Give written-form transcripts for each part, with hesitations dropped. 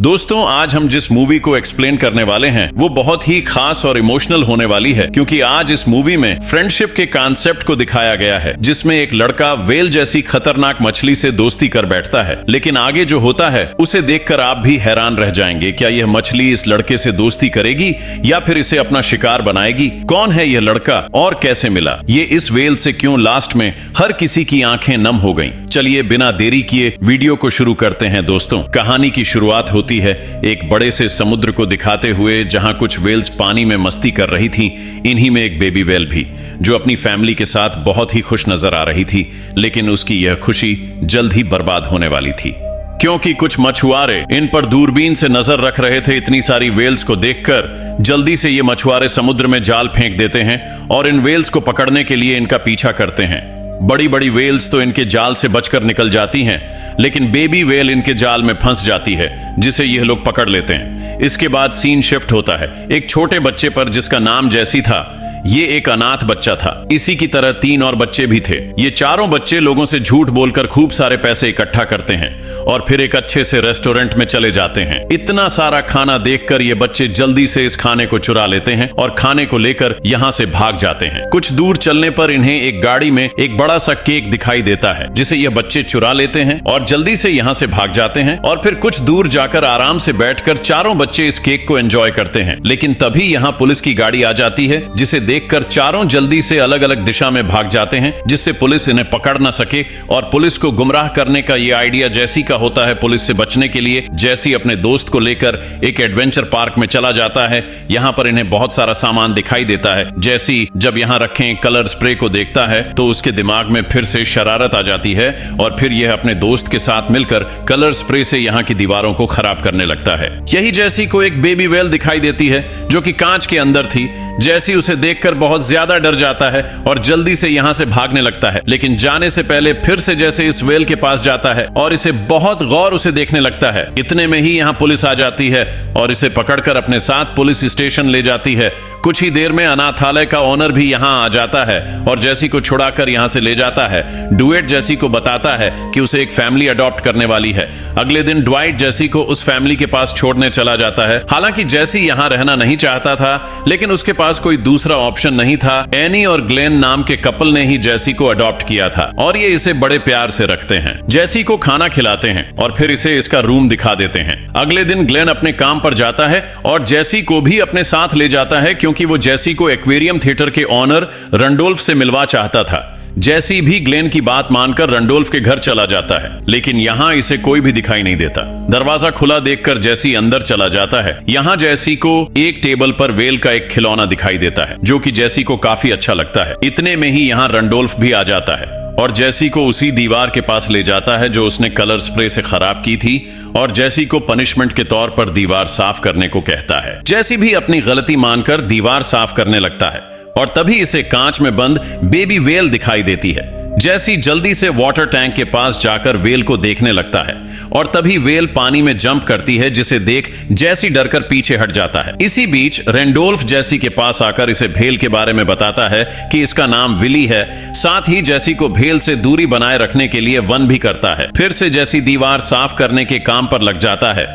दोस्तों, आज हम जिस मूवी को एक्सप्लेन करने वाले हैं वो बहुत ही खास और इमोशनल होने वाली है, क्योंकि आज इस मूवी में फ्रेंडशिप के कॉन्सेप्ट को दिखाया गया है, जिसमें एक लड़का वेल जैसी खतरनाक मछली से दोस्ती कर बैठता है। लेकिन आगे जो होता है उसे देखकर आप भी हैरान रह जाएंगे। क्या यह मछली इस लड़के से दोस्ती करेगी या फिर इसे अपना शिकार बनाएगी? कौन है यह लड़का और कैसे मिला? ये इस वेल से क्यों लास्ट में हर किसी की आंखें नम हो गईं? चलिए बिना देरी किए वीडियो को शुरू करते हैं। दोस्तों, कहानी की शुरुआत होती है एक बड़े से समुद्र को दिखाते हुए, जहां कुछ वेल्स पानी में मस्ती कर रही थीं। इन्हीं में एक बेबी वेल भी, जो अपनी फैमिली के साथ बहुत ही खुश नजर आ रही थी। लेकिन उसकी यह खुशी जल्द ही बर्बाद होने वाली थी, क्योंकि कुछ मछुआरे इन पर दूरबीन से नजर रख रहे थे। इतनी सारी वेल्स को देखकर जल्दी से ये मछुआरे समुद्र में जाल फेंक देते हैं और इन वेल्स को पकड़ने के लिए इनका पीछा करते हैं। बड़ी बड़ी वेल्स तो इनके जाल से बचकर निकल जाती हैं, लेकिन बेबी वेल इनके जाल में फंस जाती है, जिसे यह लोग पकड़ लेते हैं। इसके बाद सीन शिफ्ट होता है एक छोटे बच्चे पर, जिसका नाम जैसी था। ये एक अनाथ बच्चा था। इसी की तरह 3 और बच्चे भी थे। ये चारों बच्चे लोगों से झूठ बोलकर खूब सारे पैसे इकट्ठा करते हैं और फिर एक अच्छे से रेस्टोरेंट में चले जाते हैं। इतना सारा खाना देखकर ये बच्चे जल्दी से इस खाने को चुरा लेते हैं और खाने को लेकर यहाँ से भाग जाते हैं। कुछ दूर चलने पर इन्हें एक गाड़ी में एक बड़ा सा केक दिखाई देता है, जिसे ये बच्चे चुरा लेते हैं और जल्दी से यहाँ से भाग जाते हैं। और फिर कुछ दूर जाकर आराम से बैठकर चारों बच्चे इस केक को एंजॉय करते हैं। लेकिन तभी यहाँ पुलिस की गाड़ी आ जाती है, जिसे देखकर चारों जल्दी से अलग अलग दिशा में भाग जाते हैं, जिससे पुलिस इन्हें पकड़ न सके। और पुलिस को गुमराह करने का ये आइडिया जैसी का होता है। पुलिस से बचने के लिए जैसी अपने दोस्त को लेकर एक एडवेंचर पार्क में चला जाता है। यहाँ पर इन्हें बहुत सारा सामान दिखाई देता है। जैसी जब यहाँ रखे कलर स्प्रे को देखता है तो उसके दिमाग में फिर से शरारत आ जाती है और फिर यह अपने दोस्त के साथ मिलकर कलर स्प्रे से यहाँ की दीवारों को खराब करने लगता है। यही जैसी को एक बेबी वेल दिखाई देती है, जो कि कांच के अंदर थी। जैसी उसे देखकर बहुत ज्यादा डर जाता है और जल्दी से यहाँ से भागने लगता है। लेकिन जाने से पहले फिर से जैसे इस वेल के पास जाता है और इसे बहुत गौर उसे देखने लगता है। इतने में ही यहाँ पुलिस आ जाती है और इसे पकड़कर अपने साथ पुलिस स्टेशन ले जाती है। कुछ ही देर में अनाथालय का ओनर भी यहाँ आ जाता है और जैसी को छुड़ाकर यहाँ से ले जाता है। डुएट जैसी को बताता है कि उसे एक फैमिली अडॉप्ट करने वाली है। अगले दिन ड्वाइट जैसी को उस फैमिली के पास छोड़ने चला जाता है। हालांकि जैसी यहाँ रहना नहीं चाहता था, लेकिन उसके पास कोई दूसरा ऑप्शन नहीं था। एनी और ग्लेन नाम के कपल ने ही जैसी को अडॉप्ट किया था और ये इसे बड़े प्यार से रखते हैं। जैसी को खाना खिलाते हैं और फिर इसे इसका रूम दिखा देते हैं। अगले दिन ग्लेन अपने काम पर जाता है और जैसी को भी अपने साथ ले जाता है, क्योंकि वो जैसी को एक्वेरियम थिएटर के ऑनर रंडोल्फ से मिलवा चाहता था। जैसी भी ग्लेन की बात मानकर रंडोल्फ के घर चला जाता है, लेकिन यहाँ इसे कोई भी दिखाई नहीं देता। दरवाजा खुला देखकर जैसी अंदर चला जाता है। यहाँ जैसी को एक टेबल पर वेल का एक खिलौना दिखाई देता है, जो कि जैसी को काफी अच्छा लगता है। इतने में ही यहाँ रंडोल्फ भी आ जाता है और जैसी को उसी दीवार के पास ले जाता है जो उसने कलर स्प्रे से खराब की थी, और जैसी को पनिशमेंट के तौर पर दीवार साफ करने को कहता है। जैसी भी अपनी गलती मानकर दीवार साफ करने लगता है और तभी इसे कांच में बंद बेबी वेल दिखाई देती है। जैसी जल्दी से वाटर टैंक के पास जाकर वेल को देखने लगता है और तभी वेल पानी में जंप करती है, जिसे देख जैसी डरकर पीछे हट जाता है। इसी बीच रेंडोल्फ जैसी के पास आकर इसे भेल के बारे में बताता है कि इसका नाम विली है। साथ ही जैसी को भेल से दूरी बनाए रखने के लिए वन भी करता है। फिर से जैसी दीवार साफ करने के काम पर लग जाता है,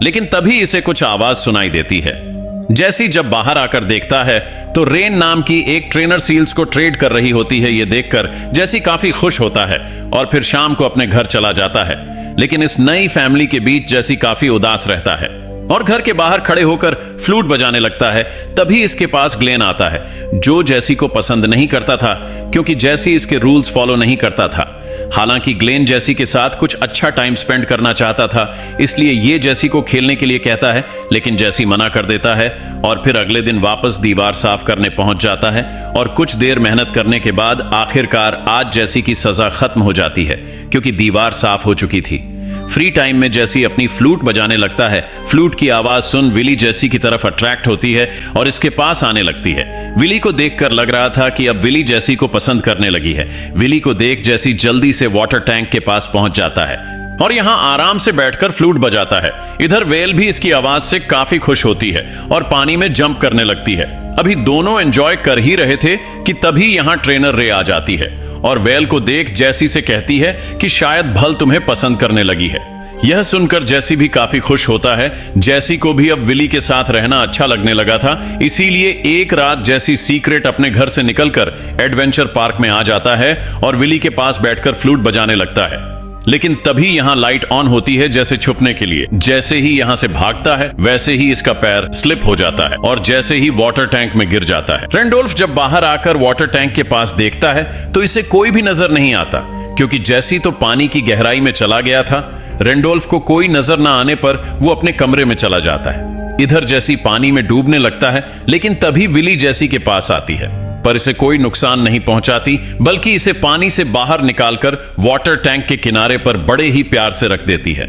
लेकिन तभी इसे कुछ आवाज सुनाई देती है। जैसी जब बाहर आकर देखता है तो रेन नाम की एक ट्रेनर सील्स को ट्रेड कर रही होती है। ये देखकर जैसी काफी खुश होता है और फिर शाम को अपने घर चला जाता है। लेकिन इस नई फैमिली के बीच जैसी काफी उदास रहता है और घर के बाहर खड़े होकर फ्लूट बजाने लगता है। तभी इसके पास ग्लेन आता है, जो जैसी को पसंद नहीं करता था, क्योंकि जैसी इसके रूल्स फॉलो नहीं करता था। हालांकि ग्लेन जैसी के साथ कुछ अच्छा टाइम स्पेंड करना चाहता था, इसलिए ये जैसी को खेलने के लिए कहता है, लेकिन जैसी मना कर देता है और फिर अगले दिन वापस दीवार साफ करने पहुंच जाता है। और कुछ देर मेहनत करने के बाद आखिरकार आज जैसी की सजा खत्म हो जाती है, क्योंकि दीवार साफ हो चुकी थी। फ्री टाइम में जैसी अपनी फ्लूट बजाने लगता है। फ्लूट की आवाज सुन विली जैसी की तरफ अट्रैक्ट होती है और इसके पास आने लगती है। विली को देखकर लग रहा था कि अब विली जैसी को पसंद करने लगी है। विली को देख जैसी जल्दी से वाटर टैंक के पास पहुंच जाता है और यहाँ आराम से बैठकर फ्लूट बजाता है। इधर वेल भी इसकी आवाज से काफी खुश होती है और पानी में जंप करने लगती है। अभी दोनों एंजॉय कर ही रहे थे कि तभी यहाँ ट्रेनर रे आ जाती है और वेल को देख जैसी से कहती है कि शायद भल तुम्हें पसंद करने लगी है। यह सुनकर जैसी भी काफी खुश होता है। जैसी को भी अब विली के साथ रहना अच्छा लगने लगा था, इसीलिए एक रात जैसी सीक्रेट अपने घर से निकलकर एडवेंचर पार्क में आ जाता है और विली के पास बैठकर फ्लूट बजाने लगता है। लेकिन तभी यहाँ लाइट ऑन होती है जैसे छुपने के लिए। जैसे ही यहाँ से भागता है वैसे ही इसका पैर स्लिप हो जाता है और जैसे ही वाटर टैंक में गिर जाता है। रेंडोल्फ जब बाहर आकर वाटर टैंक के पास देखता है तो इसे कोई भी नजर नहीं आता, क्योंकि जैसी तो पानी की गहराई में चला गया था। रेंडोल्फ को कोई नजर न आने पर वो अपने कमरे में चला जाता है। इधर जैसी पानी में डूबने लगता है, लेकिन तभी विली जैसी के पास आती है, पर इसे कोई नुकसान नहीं पहुंचाती, बल्कि इसे पानी से बाहर निकालकर वाटर टैंक के किनारे पर बड़े ही प्यार से रख देती है।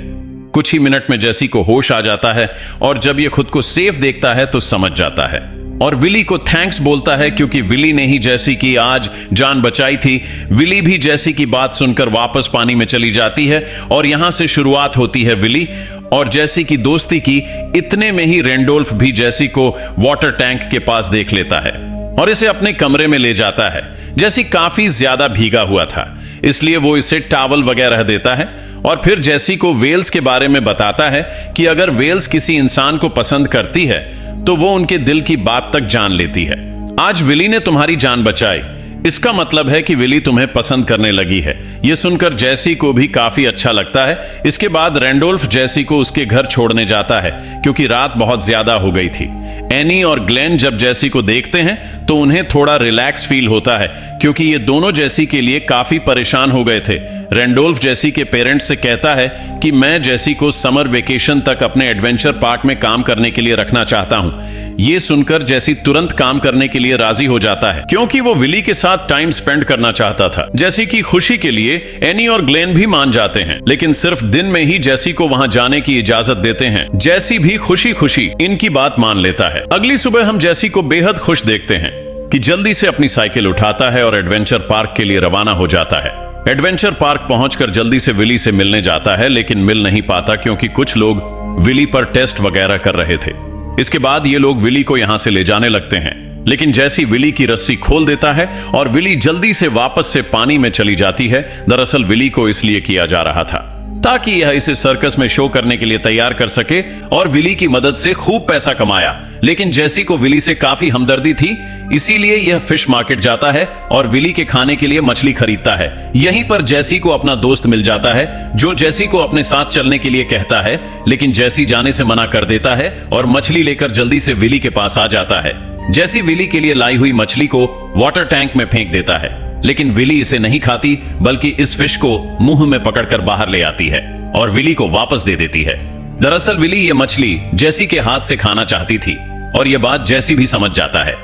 कुछ ही मिनट में जैसी को होश आ जाता है और जब ये खुद को सेफ देखता है तो समझ जाता है और विली को थैंक्स बोलता है, क्योंकि विली ने ही जैसी की आज जान बचाई थी। विली भी जैसी की बात सुनकर वापस पानी में चली जाती है और यहां से शुरुआत होती है विली और जैसी की दोस्ती की। इतने में ही रेंडोल्फ भी जैसी को वाटर टैंक के पास देख लेता है और इसे अपने कमरे में ले जाता है। जैसी काफी ज्यादा भीगा हुआ था, इसलिए वो इसे टॉवल वगैरह देता है और फिर जैसी को वेल्स के बारे में बताता है कि अगर वेल्स किसी इंसान को पसंद करती है तो वो उनके दिल की बात तक जान लेती है। आज विली ने तुम्हारी जान बचाई, इसका मतलब है कि विली तुम्हें पसंद करने लगी है। यह सुनकर जैसी को भी काफी अच्छा लगता है। इसके बाद रेंडोल्फ जैसी को उसके घर छोड़ने जाता है, क्योंकि रात बहुत ज्यादा हो गई थी। एनी और ग्लेन जब जैसी को देखते हैं तो उन्हें थोड़ा रिलैक्स फील होता है, क्योंकि ये दोनों जैसी के लिए काफी परेशान हो गए थे। रेंडोल्फ जैसी के पेरेंट्स से कहता है कि मैं जैसी को समर वेकेशन तक अपने एडवेंचर पार्क में काम करने के लिए रखना चाहता हूं। ये सुनकर जैसी तुरंत काम करने के लिए राजी हो जाता है, क्योंकि वो विली के साथ टाइम स्पेंड करना चाहता था। जैसी की खुशी के लिए एनी और ग्लेन भी मान जाते हैं, लेकिन सिर्फ दिन में ही जैसी को वहां जाने की इजाजत देते हैं। जैसी भी खुशी खुशी इनकी बात मान लेता है। अगली सुबह हम जैसी को बेहद खुश देखते हैं कि जल्दी से अपनी साइकिल उठाता है और एडवेंचर पार्क के लिए रवाना हो जाता है। एडवेंचर पार्क पहुंचकर जल्दी से विली से मिलने जाता है, लेकिन मिल नहीं पाता, क्योंकि कुछ लोग विली पर टेस्ट वगैरह कर रहे थे। इसके बाद ये लोग विली को यहां से ले जाने लगते हैं, लेकिन जैसी विली की रस्सी खोल देता है और विली जल्दी से वापस से पानी में चली जाती है। दरअसल विली को इसलिए किया जा रहा था ताकि यह इसे सर्कस में शो करने के लिए तैयार कर सके और विली की मदद से खूब पैसा कमाया। लेकिन जैसी को विली से काफी हमदर्दी थी, इसीलिए यह फिश मार्केट जाता है और विली के खाने के लिए मछली खरीदता है। यहीं पर जैसी को अपना दोस्त मिल जाता है, जो जैसी को अपने साथ चलने के लिए कहता है, लेकिन जैसी जाने से मना कर देता है और मछली लेकर जल्दी से विली के पास आ जाता है। जैसी विली के लिए लाई हुई मछली को वाटर टैंक में फेंक देता है, लेकिन विली इसे नहीं खाती, बल्कि इस फिश को मुंह में पकड़कर बाहर ले आती है और विली को वापस दे देती है। दरअसल विली ये मछली जैसी के हाथ से खाना चाहती थी और यह बात जैसी भी समझ जाता है,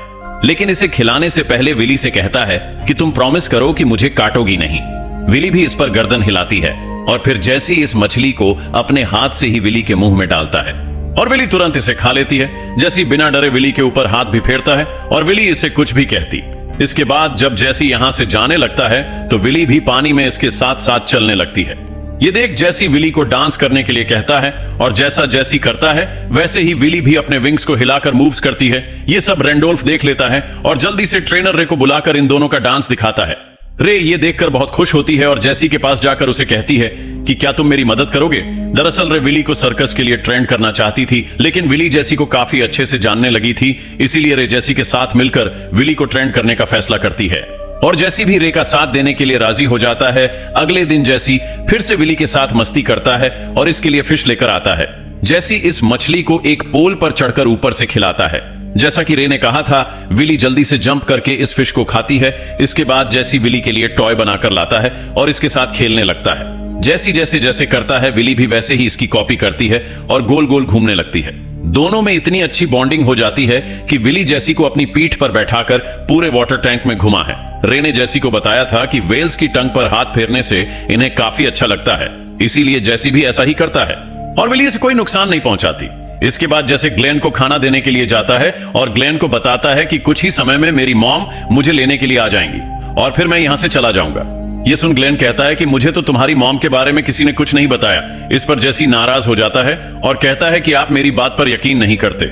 लेकिन इसे खिलाने से पहले विली से कहता है कि तुम प्रॉमिस करो कि मुझे काटोगी नहीं। विली भी इस पर गर्दन हिलाती है और फिर जैसी इस मछली को अपने हाथ से ही विली के मुंह में डालता है और विली तुरंत इसे खा लेती है। जैसी बिना डरे विली के ऊपर हाथ भी फेरता है और विली इसे कुछ भी कहती। इसके बाद जब जैसी यहां से जाने लगता है तो विली भी पानी में इसके साथ साथ चलने लगती है। ये देख जैसी विली को डांस करने के लिए कहता है और जैसा जैसी करता है वैसे ही विली भी अपने विंग्स को हिलाकर मूव्स करती है। ये सब रेंडोल्फ देख लेता है और जल्दी से ट्रेनर रे को बुलाकर इन दोनों का डांस दिखाता है। रे ये देखकर बहुत खुश होती है और जैसी के पास जाकर उसे कहती है कि क्या तुम मेरी मदद करोगे। दरअसल रे विली को सर्कस के लिए ट्रेंड करना चाहती थी, लेकिन विली जैसी को काफी अच्छे से जानने लगी थी, इसीलिए रे जैसी के साथ मिलकर विली को ट्रेंड करने का फैसला करती है और जैसी भी रे का साथ देने के लिए राजी हो जाता है। अगले दिन जैसी फिर से विली के साथ मस्ती करता है और इसके लिए फिश लेकर आता है। जैसी इस मछली को एक पोल पर चढ़कर ऊपर से खिलाता है। जैसा कि रे ने कहा था, विली जल्दी से जंप करके इस फिश को खाती है। इसके बाद जैसी विली के लिए टॉय बनाकर लाता है और इसके साथ खेलने लगता है। जैसी जैसे जैसे करता है विली भी वैसे ही इसकी कॉपी करती है और गोल गोल घूमने लगती है। दोनों में इतनी अच्छी बॉन्डिंग हो जाती है कि विली जैसी को अपनी पीठ पर बैठाकर पूरे वाटर टैंक में घुमा है। रे ने जैसी को बताया था कि वेल्स की टंग पर हाथ फेरने से इन्हें काफी अच्छा लगता है, इसीलिए जैसी भी ऐसा ही करता है और विली से कोई नुकसान नहीं पहुंचाती। इसके बाद जैसे ग्लेन को खाना देने के लिए जाता है और ग्लेन को बताता है कि कुछ ही समय में मेरी मॉम मुझे लेने के लिए आ जाएंगी और फिर मैं यहां से चला जाऊंगा। ये सुन ग्लेन कहता है कि मुझे तो तुम्हारी मॉम के बारे में किसी ने कुछ नहीं बताया। इस पर जैसी नाराज हो जाता है और कहता है कि आप मेरी बात पर यकीन नहीं करते।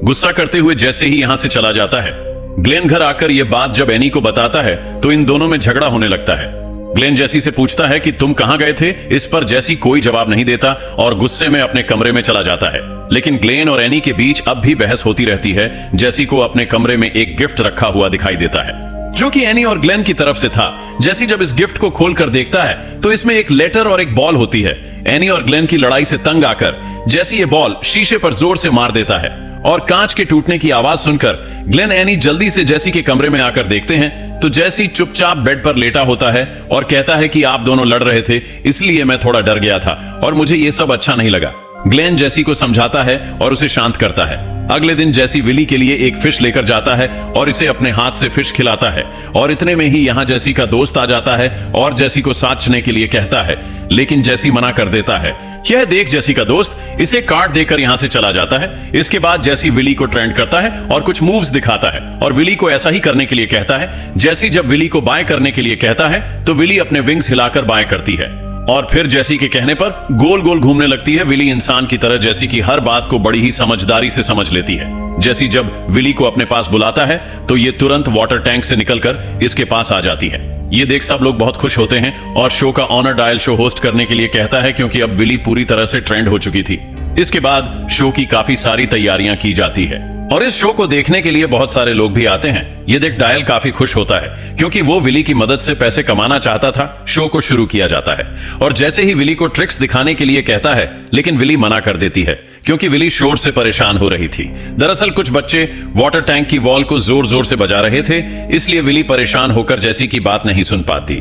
गुस्सा करते हुए जैसे ही यहां से चला जाता है। ग्लेन घर आकर यह बात जब एनी को बताता है तो इन दोनों में झगड़ा होने लगता है। ग्लेन जेसी से पूछता है कि तुम कहां गए थे। इस पर जेसी कोई जवाब नहीं देता और गुस्से में अपने कमरे में चला जाता है। लेकिन ग्लेन और एनी के बीच अब भी बहस होती रहती है। जेसी को अपने कमरे में एक गिफ्ट रखा हुआ दिखाई देता है जो कि एनी और ग्लेन की तरफ से था। जेसी जब इस गिफ्ट को खोलकर देखता है तो इसमें एक लेटर और एक बॉल होती है। एनी और ग्लेन की लड़ाई से तंग आकर जेसी ये बॉल शीशे पर जोर से मार देता है और कांच के टूटने की आवाज सुनकर ग्लेन एनी जल्दी से जेसी के कमरे में आकर देखते हैं तो जेसी चुपचाप बेड पर लेटा होता है और कहता है कि आप दोनों लड़ रहे थे, इसलिए मैं थोड़ा डर गया था और मुझे ये सब अच्छा नहीं लगा। ग्लेन जेसी को समझाता है और उसे शांत करता है। अगले दिन जेसी विली के लिए एक फिश लेकर जाता है और इसे अपने हाथ से फिश खिलाता है और इतने में ही यहाँ जेसी का दोस्त आ जाता है और जेसी को साचने के लिए कहता है, लेकिन जेसी मना कर देता है। यह देख जेसी का दोस्त इसे कार्ड देकर यहाँ से चला जाता है। इसके बाद जेसी विली को ट्रेंड करता है और कुछ मूव्स दिखाता है और विली को ऐसा ही करने के लिए कहता है। जेसी जब विली को बाएं करने के लिए कहता है तो विली अपने विंग्स हिलाकर बाएं करती है और फिर जेसी के कहने पर गोल गोल घूमने लगती है। विली इंसान की तरह जेसी की हर बात को बड़ी ही समझदारी से समझ लेती है। जेसी जब विली को अपने पास बुलाता है तो ये तुरंत वाटर टैंक से निकलकर इसके पास आ जाती है। ये देख सब लोग बहुत खुश होते हैं और शो का ऑनर डायल शो होस्ट करने के लिए कहता है क्योंकि अब विली पूरी तरह से ट्रेंड हो चुकी थी। इसके बाद शो की काफी सारी तैयारियां की जाती है और इस शो को देखने के लिए बहुत सारे लोग भी आते हैं। ये देख डायल काफी खुश होता है क्योंकि वो विली की मदद से पैसे कमाना चाहता था। शो को शुरू किया जाता है और जैसे ही विली को ट्रिक्स दिखाने के लिए कहता है लेकिन विली मना कर देती है क्योंकि विली शोर से परेशान हो रही थी। दरअसल कुछ बच्चे वाटर टैंक की वॉल को जोर जोर से बजा रहे थे, इसलिए विली परेशान होकर जेसी की बात नहीं सुन पाती।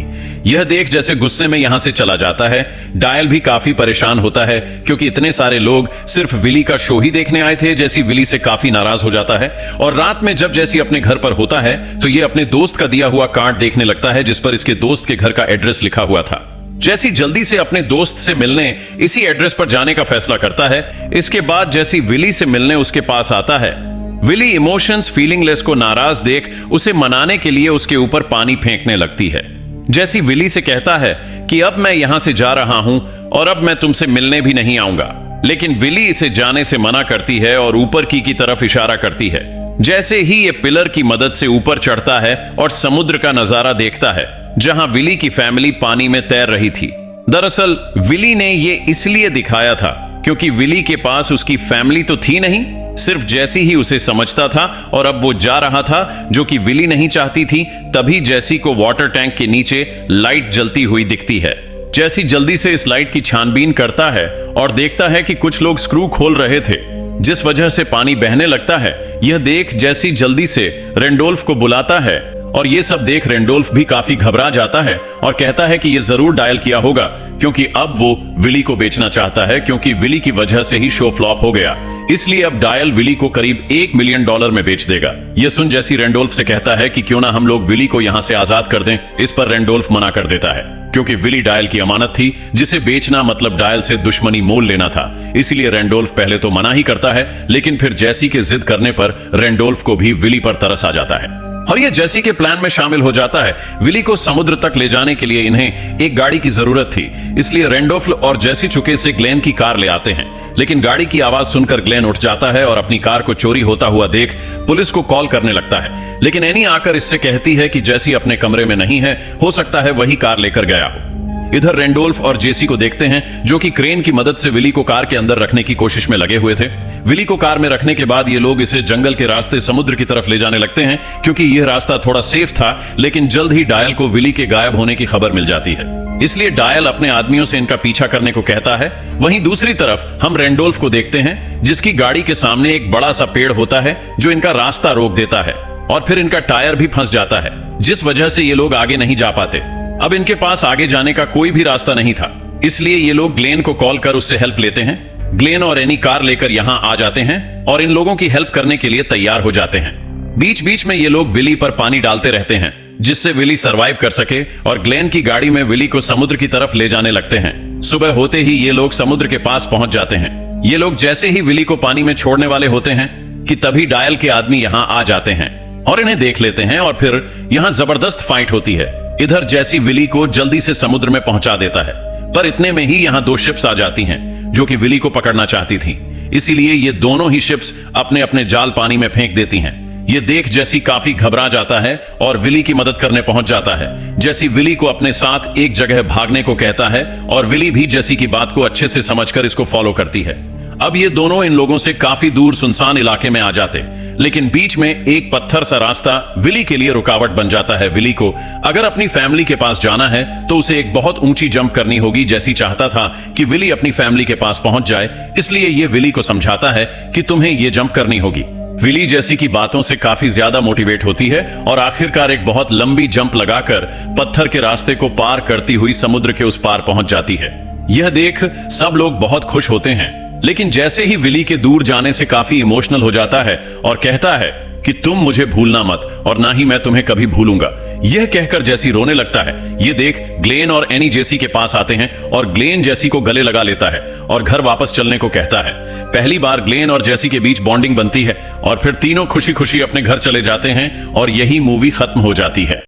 यह देख जैसे गुस्से में यहां से चला जाता है। डायल भी काफी परेशान होता है क्योंकि इतने सारे लोग सिर्फ विली का शो ही देखने आए थे। जेसी विली से काफी नाराज हो जाता है और रात में जब जेसी अपने घर पर होता है तो ये अपने दोस्त का दिया हुआ कार्ड देखने लगता है जिस पर इसके दोस्त के घर का एड्रेस लिखा हुआ था। जेसी जल्दी से अपने दोस्त से मिलने इसी एड्रेस पर जाने का फैसला करता है। इसके बाद जेसी विली से मिलने उसके पास आता है। विली इमोशंस फीलिंगलेस को नाराज देख उसे मनाने के लिए उसके ऊपर पानी फेंकने लगती है। जेसी विली से कहता है कि अब मैं यहां से जा रहा हूं और अब मैं तुमसे मिलने भी नहीं आऊंगा, लेकिन विली इसे जाने से मना करती है और ऊपर की तरफ इशारा करती है। जैसे ही ये पिलर की मदद से ऊपर चढ़ता है और समुद्र का नजारा देखता है जहां विली की फैमिली पानी में तैर रही थी। दरअसल विली ने ये इसलिए दिखाया था क्योंकि विली के पास उसकी फैमिली तो थी नहीं, सिर्फ जेसी ही उसे समझता था और अब वो जा रहा था जो कि विली नहीं चाहती थी। तभी जेसी को वाटर टैंक के नीचे लाइट जलती हुई दिखती है। जेसी जल्दी से इस लाइट की छानबीन करता है और देखता है कि कुछ लोग स्क्रू खोल रहे थे जिस वजह से पानी बहने लगता है। यह देख जेसी जल्दी से रेंडोल्फ को बुलाता है और ये सब देख रेंडोल्फ भी काफी घबरा जाता है और कहता है कि ये जरूर डायल किया होगा क्योंकि अब वो विली को बेचना चाहता है क्योंकि विली की वजह से ही शो फ्लॉप हो गया, इसलिए अब डायल विली को करीब $1 मिलियन में बेच देगा। ये सुन जेसी रेंडोल्फ से कहता है कि क्यों ना हम लोग विली को यहाँ से आजाद कर दें। इस पर रेंडोल्फ मना कर देता है क्योंकि विली डायल की अमानत थी जिसे बेचना मतलब डायल से दुश्मनी मोल लेना था। इसलिए रेंडोल्फ पहले तो मना ही करता है, लेकिन फिर जेसी के जिद करने पर रेंडोल्फ को भी विली पर तरस आ जाता है और ये जेसी के प्लान में शामिल हो जाता है। विली को समुद्र तक ले जाने के लिए इन्हें एक गाड़ी की जरूरत थी, इसलिए रेंडोल्फ और जेसी चुके से ग्लेन की कार ले आते हैं। लेकिन गाड़ी की आवाज सुनकर ग्लेन उठ जाता है और अपनी कार को चोरी होता हुआ देख पुलिस को कॉल करने लगता है। लेकिन एनी आकर इससे कहती है कि जेसी अपने कमरे में नहीं है, हो सकता है वही कार लेकर गया हो। इधर रेंडोल्फ और जेसी को देखते हैं जो कि क्रेन की मदद से विली को कार के अंदर रखने की कोशिश में लगे हुए थे। विली को कार में रखने के बाद ये लोग इसे जंगल के रास्ते समुद्र की तरफ ले जाने लगते हैं क्योंकि यह रास्ता थोड़ा सेफ था। लेकिन जल्द ही डायल को विली के गायब होने की खबर मिल जाती है, इसलिए डायल अपने आदमियों से इनका पीछा करने को कहता है। वहीं दूसरी तरफ हम रेंडोल्फ को देखते हैं जिसकी गाड़ी के सामने एक बड़ा सा पेड़ होता है जो इनका रास्ता रोक देता है और फिर इनका टायर भी फंस जाता है जिस वजह से ये लोग आगे नहीं जा पाते। अब इनके पास आगे जाने का कोई भी रास्ता नहीं था, इसलिए ये लोग ग्लेन को कॉल कर उससे हेल्प लेते हैं। ग्लेन और एनी कार लेकर यहां आ जाते हैं और इन लोगों की हेल्प करने के लिए तैयार हो जाते हैं। बीच बीच में ये लोग विली पर पानी डालते रहते हैं जिससे विली सरवाइव कर सके और ग्लेन की गाड़ी में विली को समुद्र की तरफ ले जाने लगते हैं। सुबह होते ही ये लोग समुद्र के पास पहुंच जाते हैं। ये लोग जैसे ही विली को पानी में छोड़ने वाले होते हैं कि तभी डायल के आदमी यहां आ जाते हैं और इन्हें देख लेते हैं और फिर यहां जबरदस्त फाइट होती है। इधर जेसी विली को जल्दी से समुद्र में पहुंचा देता है, पर इतने में ही यहां 2 शिप्स आ जाती हैं जो कि विली को पकड़ना चाहती थी। इसीलिए ये दोनों ही शिप्स अपने अपने जाल पानी में फेंक देती हैं। ये देख जेसी काफी घबरा जाता है और विली की मदद करने पहुंच जाता है। जेसी विली को अपने साथ एक जगह भागने को कहता है और विली भी जेसी की बात को अच्छे से समझकर इसको फॉलो करती है। अब ये दोनों इन लोगों से काफी दूर सुनसान इलाके में आ जाते, लेकिन बीच में एक पत्थर सा रास्ता विली के लिए रुकावट बन जाता है। विली को अगर अपनी फैमिली के पास जाना है तो उसे एक बहुत ऊंची जंप करनी होगी। जेसी चाहता था कि विली अपनी फैमिली के पास पहुंच जाए, इसलिए ये विली को समझाता है कि तुम्हें ये जंप करनी होगी। विली जेसी की बातों से काफी ज्यादा मोटिवेट होती है और आखिरकार एक बहुत लंबी जंप लगाकर पत्थर के रास्ते को पार करती हुई समुद्र के उस पार पहुंच जाती है। यह देख सब लोग बहुत खुश होते हैं, लेकिन जैसे ही विली के दूर जाने से काफी इमोशनल हो जाता है और कहता है कि तुम मुझे भूलना मत और ना ही मैं तुम्हें कभी भूलूंगा। यह कहकर जेसी रोने लगता है। यह देख ग्लेन और एनी जेसी के पास आते हैं और ग्लेन जेसी को गले लगा लेता है और घर वापस चलने को कहता है। पहली बार ग्लेन और जेसी के बीच बॉन्डिंग बनती है और फिर तीनों खुशी खुशी अपने घर चले जाते हैं और यही मूवी खत्म हो जाती है।